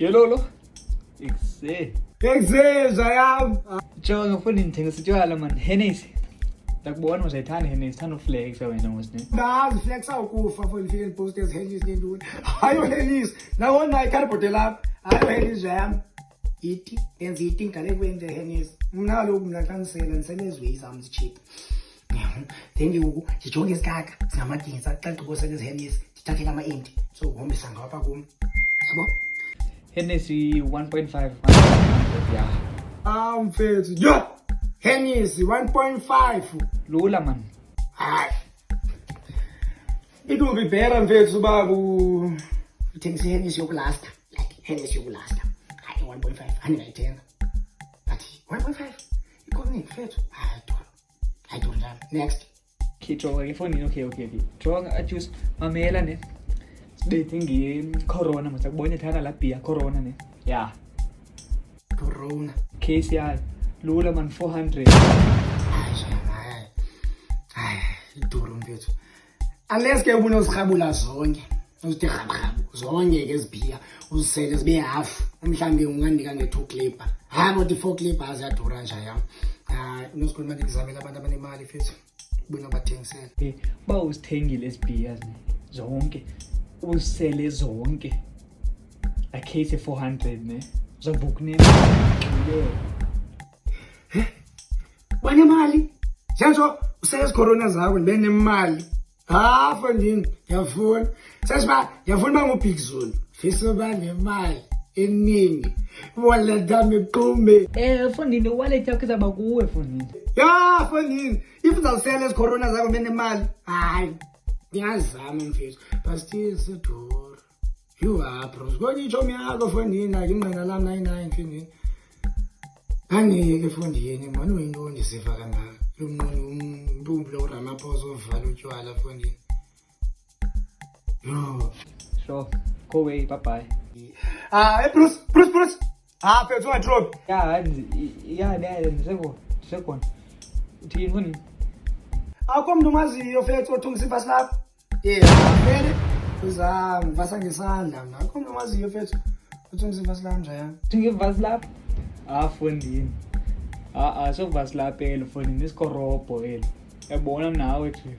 Yelolo. Ikse. Ekuzezwa yami. Jonga mfuni ngithengisa utshwala man. Hennessy. Ndakubona uzayithanda Hennessy, thanda uflex wena mosini. Ngazi flexa ukufa for ngifike ngiposters Hennessy nentuni. Hayo Hennessy. Nawona icarbote lapha. Hayo Hennessy yami. Ithi yenza ithi ngale kwenze Hennessy. Mina kaloku mina kanisela nisenezwe zami zichip. Then you jonge isikaka singamadinsa xa ngibosela Hennessy. Ngithathe ama empty. So uhombisa ngapha kum. Yabo? Hennessy 1.5. Yeah. Mfethu. Yeah. Hennessy 1.5. Lula man. Hayi. It will be better mfethu babu. Uthengisa Hennessy yokulasta. Like Hennessy yokulasta. Hayi 1.5 angayithenga. But 1.5 ikhona mfethu. I don't know. Next. Kijonga efonini okay. Jonga juice mamela ne. Sibethi ngi-corona mase kubona ethana la beer corona ne. Yeah. Corona. Case yayo. Lula man 400. Hayi, iduru mfethu. Unless ke ubona usihabula zonke. Uzithi rhabhabu zonke ke zibhiya uzisele zibe half. Umhlambi unganika nge2 clipper. Hayi modi 4 clippers yadura nje yami. Unosikhuluma ngizamela abantu abanemali mfethu. Ubona bathengisela. Ba usithengile esibhiya zonke. Usele zonke. A case 400 ne. Uzobukune. Banemali. Senzo usele corona zakho benemali. Fondini, ngiyafuna. Sasiba, ngiyafuna bangubig Zulu. Fisa banemali eningi. Wallet dami equme. Fondini wallet yakho izaba kuwe fondini. Ya, fondini. If uzalisela corona zakho benemali. Hayi. Ngiyazama mfethu. But still siduru. You are pros. Konye ichomi yakho fondini, ngimnqena la 99 fondini. Angeke fondini, manje uyintoni sifa kangaka. Umbumbulo Ramaphosa ovala utshwala fondini. Yo. Sure. Go away, bye. Bruce. Fethu ungadrop. Yeah, sekho. Uthini fondini? Akho mntu maziyo fethu othungisa ibhasi lapha. Vele uzama vasa ngesandla mina. Akho mntu maziyo fethu othungisa ibhasi lapha njani. Thinge vas lapha. Fondini. So vas lapha elo fondini isikorobho elo. Yabona nawe nje.